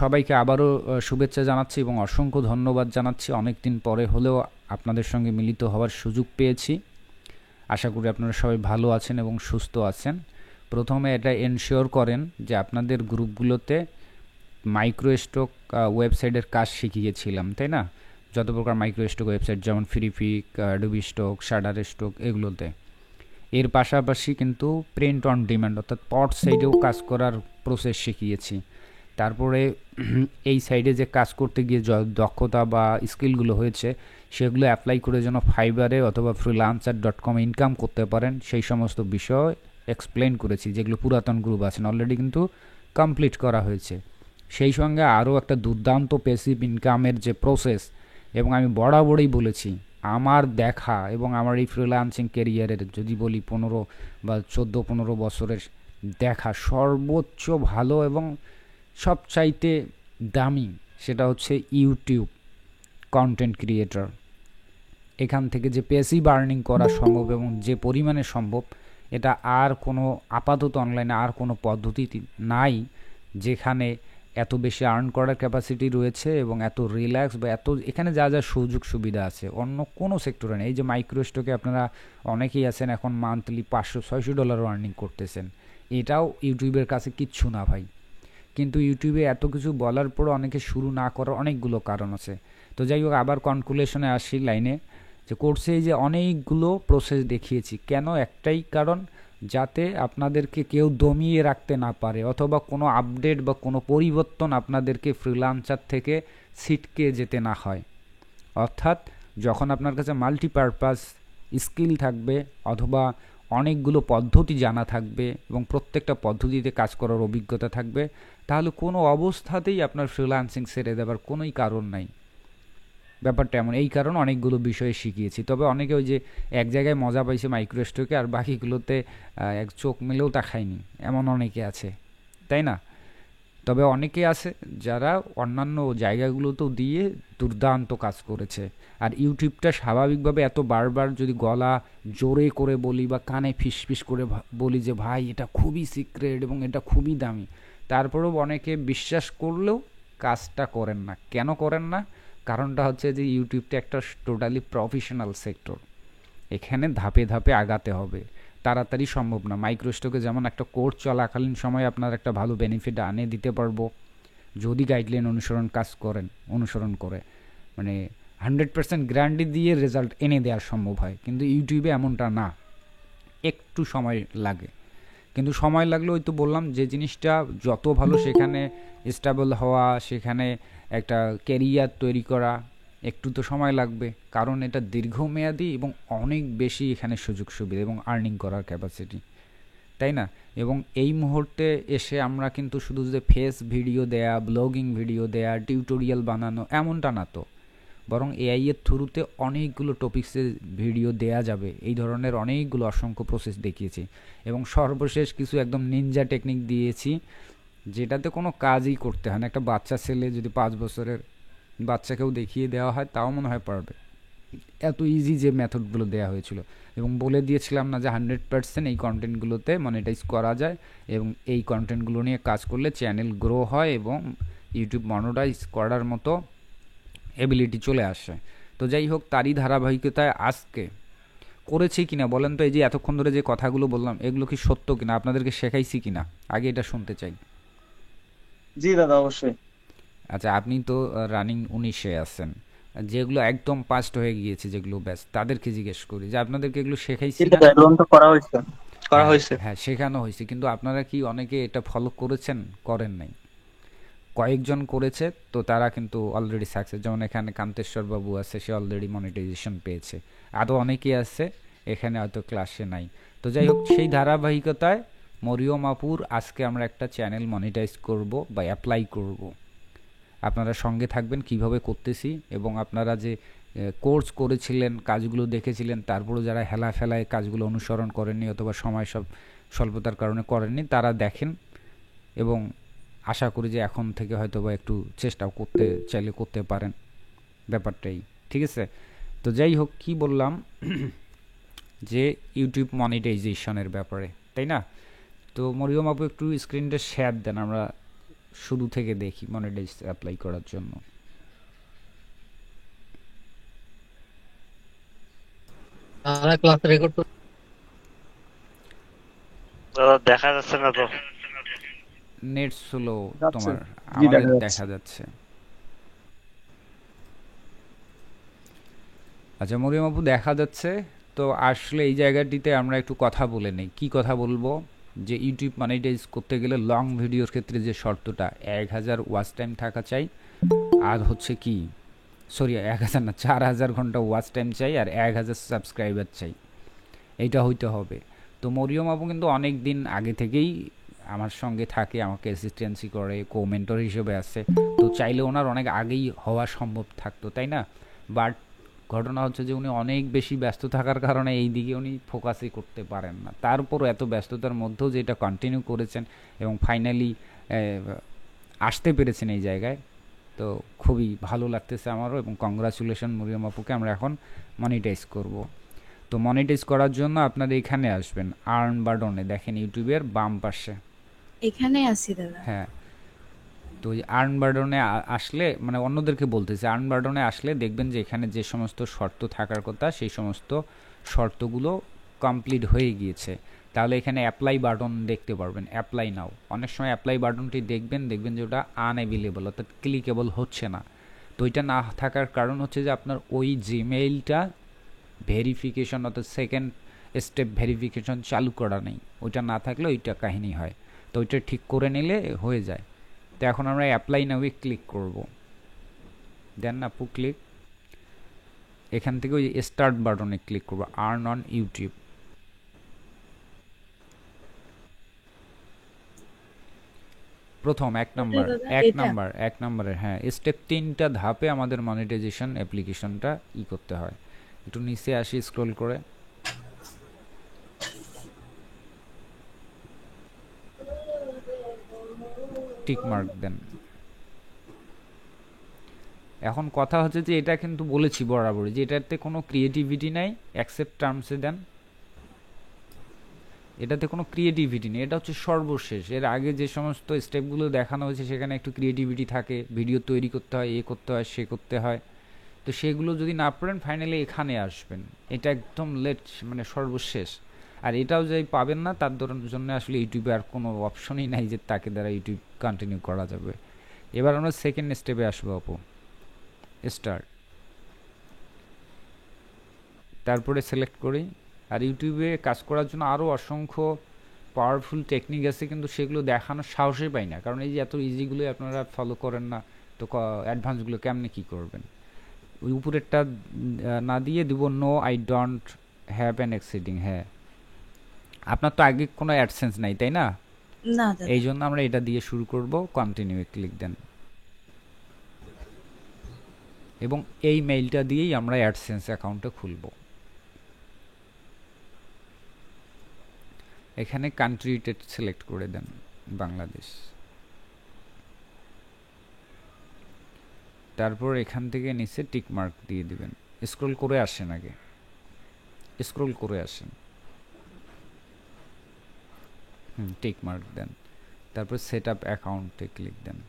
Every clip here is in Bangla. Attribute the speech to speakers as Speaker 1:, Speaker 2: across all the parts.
Speaker 1: সবাইকে আবারও শুভেচ্ছা জানাচ্ছি এবং অসংখ্য ধন্যবাদ জানাচ্ছি। অনেক দিন পরে হলেও আপনাদের সঙ্গে মিলিত হওয়ার সুযোগ পেয়েছি। আশা করি আপনারা সবাই ভালো আছেন এবং সুস্থ আছেন। প্রথমে এটা এনশিওর করেন যে আপনাদের গ্রুপগুলোতে মাইক্রো স্টক ওয়েবসাইটের কাজ শিখিয়েছিলাম, তাই না? যত প্রকার মাইক্রো স্টক ওয়েবসাইট যেমন Freepik, Adobe stock, shutter stock, এগুলোতে। এর পাশাপাশি কিন্তু প্রিন্ট অন ডিমান্ড অর্থাৎ পট সাইডেও কাজ করার প্রসেস শিখিয়েছি। তারপরে এই সাইডে যে কাজ করতে গিয়ে দক্ষতা বা স্কিলগুলো হয়েছে সেগুলো অ্যাপ্লাই করে যেন ফাইবারে অথবা freelancer.com ইনকাম করতে পারেন সেই সমস্ত বিষয় এক্সপ্লেন করেছি, যেগুলো পুরাতন গ্রুপ আছেন অলরেডি কিন্তু কমপ্লিট করা হয়েছে। সেই সঙ্গে আরও একটা দুর্দান্ত প্যাসিভ ইনকামের যে প্রসেস, এবং আমি বরাবরই বলেছি আমার দেখা এবং আমার এই ফ্রিল্যান্সিং ক্যারিয়ারের যদি বলি 15 বা 14-15 বছরের দেখা সর্বোচ্চ ভালো এবং সবচাইতে দামি সেটা হচ্ছে ইউটিউব কন্টেন্ট ক্রিয়েটর। এখান থেকে যে প্যাসিভ আর্নিং করা সম্ভব এবং যে পরিমাণে সম্ভব, এটা আর কোনো আপাতত অনলাইনে আর কোনো পদ্ধতি নাই যেখানে এত বেশি আর্ন করার ক্যাপাসিটি রয়েছে এবং এত রিল্যাক্স বা এত এখানে যা যা সুযোগ সুবিধা আছে অন্য কোনো সেক্টরে নেই। এই যে মাইক্রো স্টকে আপনারা অনেকেই আছেন এখন মান্থলি $500-600 আর্নিং করতেছেন, এটাও ইউটিউবের কাছে কিচ্ছু না ভাই। কিন্তু ইউটিউবে এত কিছু বলার পর অনেকে শুরু না করার অনেকগুলো কারণ আছে। তো যাই হোক, আবার কনক্লুশনে আসি লাইনে, যে কোর্সে এই যে অনেকগুলো প্রসেস দেখিয়েছি, কেন? একটাই কারণ, যাতে আপনাদেরকে কেউ দমিয়ে রাখতে না পারে অথবা কোনো আপডেট বা কোনো পরিবর্তন আপনাদেরকে ফ্রিল্যান্সার থেকে ছিটকে যেতে না হয়। অর্থাৎ যখন আপনার কাছে মাল্টিপারপাস স্কিল থাকবে অথবা অনেকগুলো পদ্ধতি জানা থাকবে এবং প্রত্যেকটা পদ্ধতিতে কাজ করার অভিজ্ঞতা থাকবে, তাহলে কোনো অবস্থাতেই আপনার ফ্রিল্যান্সিং ছেড়ে দেওয়ার কোনোই কারণ নাই। ব্যাপারটা এমন, এই কারণ অনেকগুলো বিষয়ে শিখিয়েছি। তবে অনেকে ওই যে এক জায়গায় মজা পাইছে মাইক্রো স্টকে আর বাকিগুলোতে এক চোখ মেলেও তাকায়নি, এমন অনেকে আছে, তাই না? তবে অনেকে আছে যারা অন্যান্য জায়গাগুলোতেও দিয়ে দুর্দান্ত কাজ করেছে। আর ইউটিউবটা স্বাভাবিকভাবে এত বারবার যদি গলা জোরে করে বলি বা কানে ফিসফিস করে বলি যে ভাই এটা খুবই সিক্রেট এবং এটা খুবই দামি, তারপরেও অনেকে বিশ্বাস করলেও কাজটা করেন না। কেন করেন না? কারণটা হচ্ছে যে ইউটিউবটা একটা টোটালি প্রফেশনাল সেক্টর, এখানে ধাপে ধাপে আগাতে হবে, তাড়াতাড়ি সম্ভব না। মাইক্রো স্টকে যেমন একটা কোর্স চলাকালীন সময় আপনার একটা ভালো বেনিফিট আনে দিতে পারবো যদি গাইডলাইন অনুসরণ করে, মানে 100% গ্যারান্টি দিয়ে রেজাল্ট এনে দেওয়া সম্ভব হয়। কিন্তু ইউটিউবে এমনটা না, একটু সময় লাগে। কিন্তু সময় লাগলে ওই তো বললাম যে জিনিসটা যত ভালো সেখানে স্টেবল হওয়া, সেখানে একটা ক্যারিয়ার তৈরি করা একটু তো সময় লাগবে, কারণ এটা দীর্ঘমেয়াদী এবং অনেক বেশি এখানে সুযোগ সুবিধা এবং আর্নিং করার ক্যাপাসিটি, তাই না? এবং এই মুহূর্তে এসে আমরা কিন্তু শুধু যে ফেস ভিডিও দেয়া, ব্লগিং ভিডিও দেয়া, টিউটোরিয়াল বানানো এমনটা না তো, বরং এআই এর থ্রুতে অনেকগুলো টপিক্সের ভিডিও দেয়া যাবে। এই ধরনের অনেকগুলো অসংখ্য প্রসেস দেখিয়েছি এবং সর্বশেষ কিছু একদম নিনজা টেকনিক দিয়েছি যেটাতে কোনো কাজই করতে হয় না। একটা বাচ্চা ছেলে যদি 5 বছরের বাচ্চাকেও দেখিয়ে দেওয়া হয় তাও মনে হয় পারবে, এত ইজি যে মেথডগুলো দেওয়া হয়েছিল। এবং বলে দিয়েছিলাম না যে 100% এই কন্টেন্টগুলোতে মনিটাইজ করা যায় এবং এই কন্টেন্টগুলো নিয়ে কাজ করলে চ্যানেল গ্রো হয় এবং ইউটিউব মনিটাইজ করার মতো এবিলিটি চলে আসে। তো যাই হোক, তারই ধারাবাহিকতায় আজকে করেছি কিনা বলেন তো, এই যে এতক্ষণ ধরে যে কথাগুলো বললাম এগুলো কি সত্য কিনা, আপনাদেরকে শেখাইছি কিনা, আগে এটা শুনতে চাই।
Speaker 2: জি দাদা, অবশ্যই।
Speaker 1: আচ্ছা, আপনি তো রানিং 19-এ আছেন, যেগুলো একদম পাস্ট হয়ে গিয়েছে, যেগুলো ব্যাস তাদেরকে জিজ্ঞেস করি যে আপনাদেরকে এগুলো
Speaker 2: জি
Speaker 1: শেখাইছি না?
Speaker 2: দাদা, লোন তো করা হয়েছে। করা
Speaker 1: হ্যাঁ,
Speaker 2: হয়েছে।
Speaker 1: হ্যাঁ, শেখানো হয়েছে, কিন্তু আপনারা কি অনেকে এটা ফলো করেছেন? করেন নাই। কয়েকজন করেছে, তো তারা কিন্তু অলরেডি সাকসেস, যেমন এখানে কান্তেশ্বর বাবু আছে, সে অলরেডি মনিটাইজেশন পেয়েছে। আরও অনেকেই আছে এখানে হয়তো ক্লাসে নাই। তো যাই হোক, সেই ধারাবাহিকতায় মরিয়ম আপুর আজকে আমরা একটা চ্যানেল মনিটাইজ করব বা অ্যাপ্লাই করব। আপনারা সঙ্গে থাকবেন কিভাবে করতেছি, এবং আপনারা যে কোর্স করেছিলেন, কাজগুলো দেখেছিলেন, তারপরেও যারা হেলা ফেলায় কাজগুলো অনুসরণ করেননি অথবা সময় স্বল্পতার কারণে করেননি, তারা দেখেন এবং আশা করি যে এখন থেকে হয়তো বা একটু চেষ্টাও করতে চাইলে করতে পারেন। ব্যাপারটাই ঠিক আছে। তো যাই হোক, কি বললাম, যে ইউটিউব মনিটাইজেশনের ব্যাপারে, তাই না? তো মরিয়ম আপু একটু স্ক্রিনটা শেয়ার দেন, আমরা শুরু থেকে দেখি মনিটাইজ অ্যাপ্লাই করার জন্য।
Speaker 3: ক্লাস রেকর্ড
Speaker 4: দেখা যাচ্ছে না তো,
Speaker 1: নেট স্লো
Speaker 2: যাচ্ছে।
Speaker 1: তোমার,
Speaker 2: জি,
Speaker 1: আমাদের
Speaker 2: দেখা যাচ্ছে।
Speaker 1: দেখা যাচ্ছে। আচ্ছা মরিয়ম আপু দেখা যাচ্ছে। তো আসলে এই জায়গাটিতে আমরা একটু কথা বলে নিই। কি কথা বলবো, যে ইউটিউব মনিটাইজ করতে গেলে লং ভিডিওর ক্ষেত্রে যে শর্তটা 1000 ওয়াচ টাইম থাকা চাই, আর হচ্ছে কি সরি 1000 না 4000 ঘন্টা ওয়াচ টাইম চাই, আর 1000 সাবস্ক্রাইবার চাই, এইটা হইতে হবে। তো মরিয়ম আপু কিন্তু অনেক দিন আগে থেকেই আমার সঙ্গে থাকে, আমাকে অ্যাসিস্ট্যান্সি করে, কো মেন্টর হিসেবে আছে। তো চাইলে ওনার অনেক আগেই হওয়া সম্ভব থাকতো, তাই না? বাট ঘটনা হচ্ছে যে উনি অনেক বেশি ব্যস্ত থাকার কারণে এই দিকে উনি ফোকাসই করতে পারেন না। তারপরও এত ব্যস্ততার মধ্যেও যেটা কন্টিনিউ করেছেন এবং ফাইনালি আসতে পেরেছেন এই জায়গায়, তো খুবই ভালো লাগতেছে আমারও। এবং কংগ্রাচুলেশন মরিয়ম আপুকে, আমরা এখন মনিটাইজ করব। তো মনিটাইজ করার জন্য আপনারা এখানে আসবেন, আর্ন বাটনে দেখেন ইউটিউবের বাম পাশে।
Speaker 5: এখানে আছি দাদা।
Speaker 1: হ্যাঁ, তো ওই আর্ন বাটনে আসলে, মানে অন্যদেরকে বলতেছে, আর্ন বাটনে আসলে দেখবেন যে এখানে যে সমস্ত শর্ত থাকার কথা সেই সমস্ত শর্তগুলো কমপ্লিট হয়ে গিয়েছে। তাহলে এখানে অ্যাপ্লাই বাটন দেখতে পারবেন, অ্যাপ্লাই নাও। অনেক সময় অ্যাপ্লাই বাটনটি দেখবেন যে ওটা আনঅ্যাভেলেবল, অর্থাৎ ক্লিকেবল হচ্ছে না। তো এটা না থাকার কারণ হচ্ছে যে আপনার ওই জিমেইলটা ভেরিফিকেশন, অর্থাৎ সেকেন্ড স্টেপ ভেরিফিকেশন চালু করা নেই। ওইটা না থাকলে ওইটা কাহিনী হয়। তো ওইটা ঠিক করে নিলে হয়ে যায়। তো এখন আমরা অ্যাপ্লাই নাওয়ে ক্লিক করব, দেন আপু ক্লিক। এখান থেকে ওই স্টার্ট বাটনে ক্লিক করব, আর্ন অন ইউটিউব। প্রথম এক নাম্বার, এক নাম্বারের হ্যাঁ স্টেপ 3টা ধাপে আমাদের মনিটাইজেশন অ্যাপ্লিকেশনটা করতে হয়। একটু নিচে আসি স্ক্রল করে, টিক মার্ক দেন। এখন কথা হচ্ছে যে এটা কিন্তু বলেছি বরাবরই যে এটাতে কোনো ক্রিয়েটিভিটি নাই, অ্যাকসেপ্ট টার্মসে দেন। এটাতে কোনো ক্রিয়েটিভিটি নেই, এটা হচ্ছে সর্বশেষ। এর আগে যে সমস্ত স্টেপগুলো দেখানো হয়েছে সেখানে একটু ক্রিয়েটিভিটি থাকে, ভিডিও তৈরি করতে হয়, করতে হয়, সে করতে হয়। তো সেগুলো যদি না পারেন ফাইনালি এখানে আসবেন, এটা একদম মানে সর্বশেষ। আর এটাও যে পাবেন না তার জন্য আসলে ইউটিউবে আর কোনো অপশনই নাই যে তাকে দ্বারা ইউটিউব কন্টিনিউ করা যাবে। এবার আমরা সেকেন্ড স্টেপে আসবো আপু, স্টার্ট। তারপরে সিলেক্ট করি। আর ইউটিউবে কাজ করার জন্য আরও অসংখ্য পাওয়ারফুল টেকনিক আছে, কিন্তু সেগুলো দেখানোর সাহসই পাই না, কারণ এই যে এত ইজিগুলোই আপনারা ফলো করেন না। তো অ্যাডভান্সগুলো কেমনে কী করবেন? ওই উপরেরটা না দিয়ে দিব no I don't have an exceeding. হ্যাঁ, আপনার তো আগে কোনো অ্যাডসেন্স নাই তাই না?
Speaker 5: না দাদা।
Speaker 1: এই জন্য আমরা এটা দিয়ে শুরু করব, কন্টিনিউ ক্লিক দেন। এবং এই মেইলটা দিয়েই আমরা অ্যাডসেন্স অ্যাকাউন্টটা খুলব। এখানে কান্ট্রিটা সিলেক্ট করে দেন, বাংলাদেশ। তারপর এখান থেকে নিচে টিক মার্ক দিয়ে দিবেন। স্ক্রল করে আসেন, আগে স্ক্রল করে আসেন, টিক মার্ক দেন। তারপর সেট আপ অ্যাকাউন্টে ক্লিক দেন।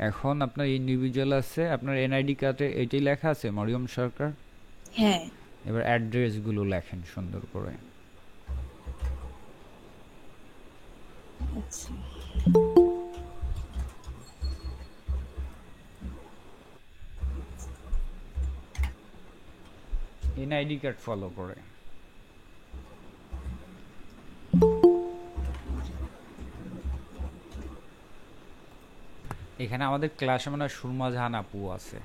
Speaker 1: এখন আপনার ইন্ডিভিজুয়াল আছে, আপনার এনআইডি কার্ডে এটাই লেখা আছে মরিয়ম সরকার।
Speaker 5: হ্যাঁ।
Speaker 1: এবার অ্যাড্রেসগুলো লেখেন সুন্দর করে।
Speaker 5: আচ্ছা।
Speaker 1: এনআইডি কার্ড ফলো করে। এখানে আমাদের ক্লাসে মানে সুরমা জাহান আপু আছে,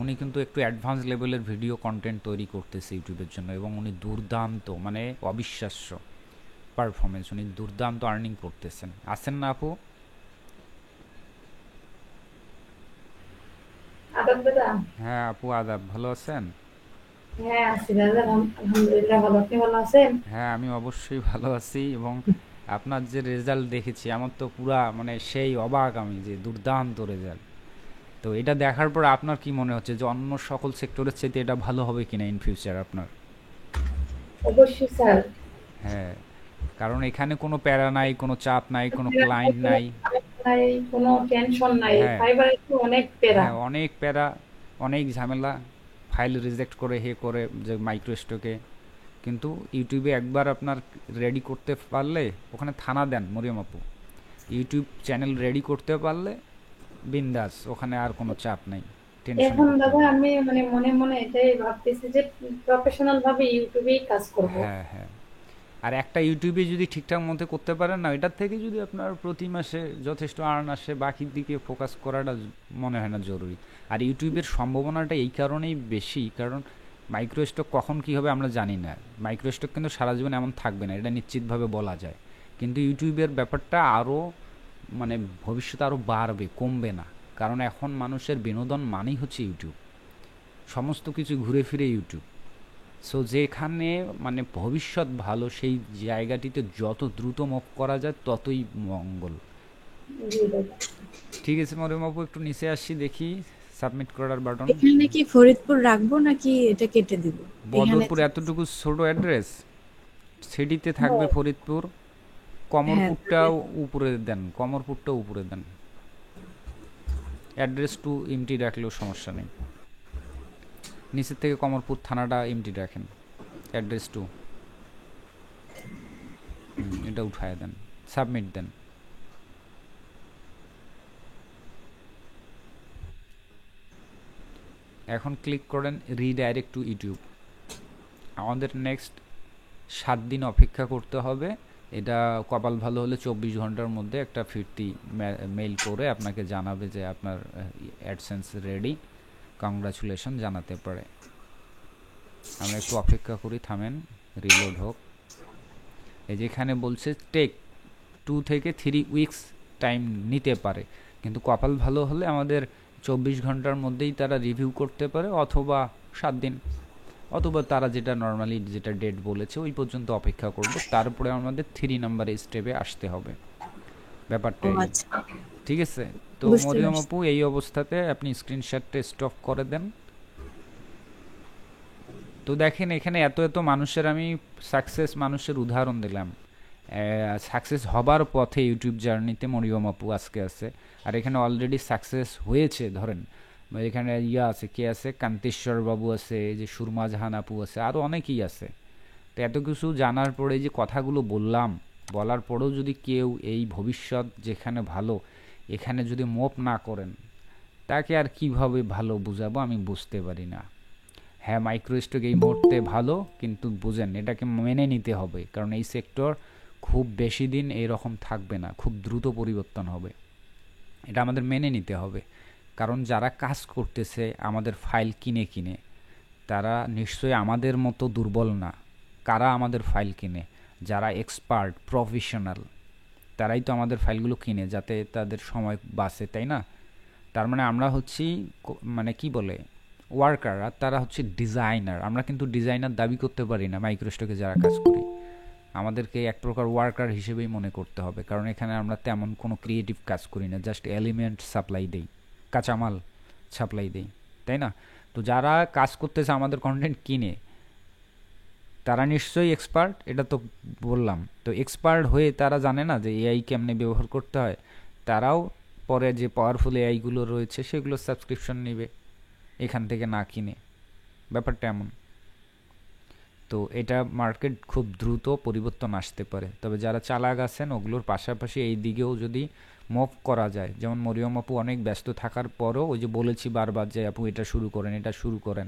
Speaker 1: উনি কিন্তু একটু অ্যাডভান্স লেভেলের ভিডিও কন্টেন্ট তৈরি করতেছে ইউটিউবের জন্য, এবং উনি দুর্দান্ত, মানে অবিশ্বাস্য পারফরমেন্স, উনি দুর্দান্ত আর্নিং করতেছেন। আছেন না আপু? হ্যাঁ আপু আদাব, ভালো আছেন?
Speaker 6: হ্যাঁ আছি দাদা, আলহামদুলিল্লাহ ভালো। আপনি ভালো আছেন?
Speaker 1: হ্যাঁ আমি অবশ্যই ভালো আছি, এবং আপনার যে রেজাল্ট দেখেছি আমার তো পুরা মানে সেই অবাক আমি, যে দুর্দান্ত রেজাল্ট। তো এটা দেখার পর আপনার কি মনে হচ্ছে যে অন্য সকল সেক্টরের চাইতে এটা ভালো হবে কিনা ইন ফিউচার আপনার?
Speaker 6: অবশ্যই স্যার।
Speaker 1: হ্যাঁ, কারণ এখানে কোনো প্যারা নাই, কোনো চাপ নাই, কোনো ক্লায়েন্ট নাই।
Speaker 6: নাই, কোনো টেনশন নাই,
Speaker 1: হ্যাঁ
Speaker 6: ফাইবারে তো অনেক পেরা।
Speaker 1: হ্যাঁ, অনেক প্যারা, অনেক ঝামেলা, ফাইল রিজেক্ট করে হে করে যে মাইক্রো স্টকে। কিন্তু ইউটিউবে একবার আপনার রেডি করতে পারলে, ওখানে থানা দেন মরিয়ম আপু, ইউটিউব চ্যানেল রেডি করতে পারলে বিন্দাস, ওখানে আর কোনো চাপ নাই, টেনশন
Speaker 6: এখন
Speaker 1: করতে
Speaker 6: দাদা
Speaker 1: হবে না।
Speaker 6: আমি মানে মনে মনে এটাই ভাবতেছি যে প্রফেশনাল ভাবে ইউটিউবেই কাজ করব।
Speaker 1: হ্যাঁ হ্যাঁ, আর একটা ইউটিউবে যদি ঠিকঠাক মতো করতে পারেন না, এটার থেকে যদি আপনার প্রতি মাসে যথেষ্ট আর্ন আসে, বাকির দিকে ফোকাস করাটা মনে হয় না জরুরি। আর ইউটিউবের সম্ভাবনাটা এই কারণেই বেশি, কারণ মাইক্রোস্টক কখন কী হবে আমরা জানি না। মাইক্রোস্টক কিন্তু সারা জীবন এমন থাকবে না, এটা নিশ্চিতভাবে বলা যায়। কিন্তু ইউটিউবের ব্যাপারটা আরও মানে ভবিষ্যতে আরও বাড়বে, কমবে না। কারণ এখন মানুষের বিনোদন মানেই হচ্ছে ইউটিউব, সমস্ত কিছু ঘুরে ফিরে ইউটিউব। সো যেখানে মানে ভবিষ্যৎ ভালো, সেই জায়গাটিতে যত দ্রুত মুভ করা যায় ততই মঙ্গল।
Speaker 6: জি দাদা।
Speaker 1: ঠিক আছে মরিয়ম আপু, একটু নিচে আসছি, দেখি সাবমিট করার বাটন।
Speaker 5: এখানে কি ফরিদপুর রাখবো নাকি এটা কেটে দিব? এখানে
Speaker 1: বদরপুর এতটুকু ছোট অ্যাড্রেস, সিটিতে থাকবে ফরিদপুর,
Speaker 5: হ্যাঁ
Speaker 1: কমরপুরটাও উপরে দেন, কমরপুরটাও উপরে দেন, অ্যাড্রেস টু এমটি রাখলেও সমস্যা নেই। নিচের থেকে কমরপুর থানাটা এমটি রাখেন, অ্যাড্রেস টু এটা উঠায় দেন, সাবমিট দেন। এখন ক্লিক করেন রিডাইরেক্ট টু ইউটিউব। আমাদের নেক্সট 7 দিন অপেক্ষা করতে হবে। এটা কপাল ভালো হলে 24 ঘন্টার মধ্যে একটা ফিরতি মেইল করে আপনাকে জানাবে যে আপনার অ্যাডসেন্স রেডি, কংগ্রাচুলেশন জানাতে পারে। আমরা একটু অপেক্ষা করি, থামেন, রিলোড হোক। এই যেখানে বলছে টেক 2 থেকে 3 উইকস টাইম নিতে পারে, কিন্তু কপাল ভালো হলে আমাদের 24 ঘন্টার মধ্যেই তারা রিভিউ করতে পারে, অথবা 7 দিন, অথবা তারা যেটা নর্মালি যেটা ডেট বলেছে ওই পর্যন্ত অপেক্ষা করব, তারপরে আমাদের 3 নাম্বারে স্টেপে আসতে হবে। ব্যাপারটা
Speaker 5: ও
Speaker 1: এই,
Speaker 5: আচ্ছা,
Speaker 1: ঠিক আছে? তো
Speaker 5: বুঝতে
Speaker 1: মরিয়ম
Speaker 5: পারছি।
Speaker 1: আপু এই অবস্থাতে আপনি স্ক্রিনশটটা স্টপ করে দেন। তো দেখেন এখানে এত এত মানুষের আমি সাকসেস মানুষের উদাহরণ দিলাম, সাকসেস হবার পথে ইউটিউব জার্নিতে মরিয়ম আপু আজকে আছে। আর এখানে অলরেডি সাকসেস হয়েছে, ধরেন এখানে ইয়া আছে, কে আছে, কান্তেশ্বর বাবু আছে, এই যে সুরমা জাহান আপু আছে, আরও অনেকেই আছে। তো এত কিছু জানার পরে যে কথাগুলো বললাম, বলার পরেও যদি কেউ এই ভবিষ্যৎ যেখানে ভালো এখানে যদি মুভ না করেন, তাকে আর কিভাবে ভালো বুঝাবো আমি বুঝতে পারি না। হ্যাঁ, মাইক্রোস্টক এই মুহূর্তে ভালো, কিন্তু বুঝেন এটাকে মেনে নিতে হবে, কারণ এই সেক্টর খুব বেশি দিন এইরকম থাকবে না, খুব দ্রুত পরিবর্তন হবে, এটা আমাদের মেনে নিতে হবে। কারণ যারা কাজ করতেছে আমাদের ফাইল কিনে কিনে, তারা নিশ্চয়ই আমাদের মতো দুর্বল না। কারা আমাদের ফাইল কিনে? যারা এক্সপার্ট প্রফেশনাল, তারাই তো আমাদের ফাইলগুলো কিনে, যাতে তাদের সময় বাঁচে, তাই না? তার মানে আমরা হচ্ছি মানে কি বলে ওয়ার্কার, আর তারা হচ্ছে ডিজাইনার। আমরা কিন্তু ডিজাইনার দাবি করতে পারি না মাইক্রোস্টকে যারা কাজ করি, আমাদেরকে এক প্রকার ওয়ার্কার হিসেবেই মনে করতে হবে, কারণ এখানে আমরা তেমন কোনো ক্রিয়েটিভ কাজ করি না, জাস্ট এলিমেন্ট সাপ্লাই দেই, কাঁচামাল সাপ্লাই দেই, তাই না? তো যারা কাজ করতেছে আমাদের কন্টেন্ট কিনে, তারা নিশ্চয়ই এক্সপার্ট, এটা তো বললাম। তো এক্সপার্ট হয়ে তারা জানে না যে এআই কেমনে ব্যবহার করতে হয়, তারাও পরে যে পাওয়ারফুল এআইগুলো রয়েছে সেগুলো সাবস্ক্রিপশন নেবে এখান থেকে না কিনে, ব্যাপারটা এমন। তো এটা মার্কেট খুব দ্রুত পরিবর্তন আসতে পারে, তবে যারা চালাক আছেন ওগুলোর পাশাপাশি এই দিকেও যদি মুভ করা যায়, যেমন মরিয়ম আপু অনেক ব্যস্ত থাকার পরও ওই যে বলেছি বারবার যে আপু এটা শুরু করেন, এটা শুরু করেন,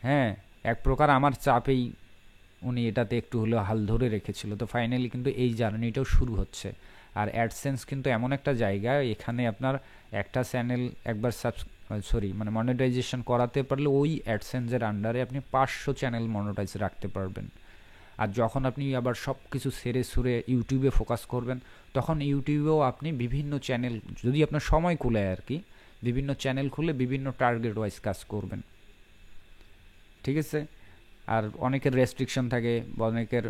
Speaker 1: হ্যাঁ, এক প্রকার আমার চাপেই উনি এটাতে একটু হলেও হাল ধরে রেখেছিল। তো ফাইনালি কিন্তু এই জার্নিটাও শুরু হচ্ছে। আর অ্যাডসেন্স কিন্তু এমন একটা জায়গা, এখানে আপনার একটা চ্যানেল একবার মানে মনিটাইজেশন করাতে পারলে ওই অ্যাডসেন্সের আন্ডারে আপনি 500 চ্যানেল মনিটাইজ রাখতে পারবেন। আর যখন আপনি আবার সব কিছু সেরে সুরে ইউটিউবে ফোকাস করবেন, তখন ইউটিউবেও আপনি বিভিন্ন চ্যানেল, যদি আপনার সময় খুলে আর কি, বিভিন্ন চ্যানেল খুলে বিভিন্ন টার্গেট ওয়াইজ কাজ করবেন, ঠিক আছে? আর অনেকের রেস্ট্রিকশন থাকে, অনেকের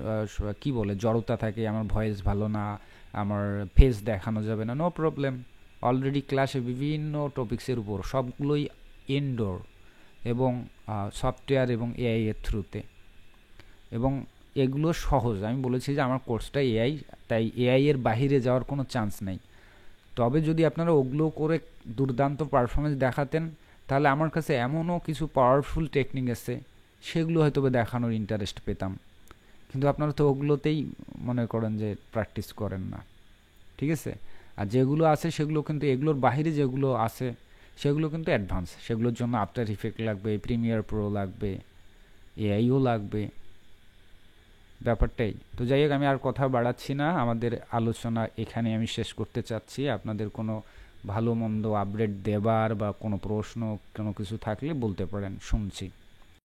Speaker 1: কি বলে জড়তা থাকে, আমার ভয়েস ভালো না, আমার ফেস দেখানো যাবে না, নো প্রবলেম, অলরেডি ক্লাসে বিভিন্ন টপিক্সের উপর সবগুলোই ইনডোর এবং সফটওয়্যার এবং এআই এর থ্রুতে, এবং এগুলো সহজ। আমি বলেছি যে আমার কোর্সটা এআই, তাই এআই এর বাহিরে যাওয়ার কোনো চান্স নেই। তবে যদি আপনারা ওগুলো করে দুর্দান্ত পারফরমেন্স দেখাতেন, তাহলে আমার কাছে এমনও কিছু পাওয়ারফুল টেকনিক আছে, সেগুলো হয়তো দেখানোর ইন্টারেস্ট পেতাম। কিন্তু আপনারা তো ওগুলোতেই মনে করেন যে প্র্যাকটিস করেন না, ঠিক আছে? আর যেগুলো আছে সেগুলো কিন্তু এগুলোর বাহিরে যেগুলো আছে সেগুলো কিন্তু অ্যাডভান্স, সেগুলোর জন্য আফটার ইফেক্ট লাগবে, প্রিমিয়ার প্রো লাগবে, এআইও লাগবে, ব্যাপারটাই। তো যাই হোক, আমি আর কথা বাড়াচ্ছি না, আমাদের আলোচনা এখানে আমি শেষ করতে চাচ্ছি। আপনাদের কোনো ভালো মন্দ আপডেট দেবার বা কোনো প্রশ্ন কোনো কিছু থাকলে বলতে পারেন, শুনছি।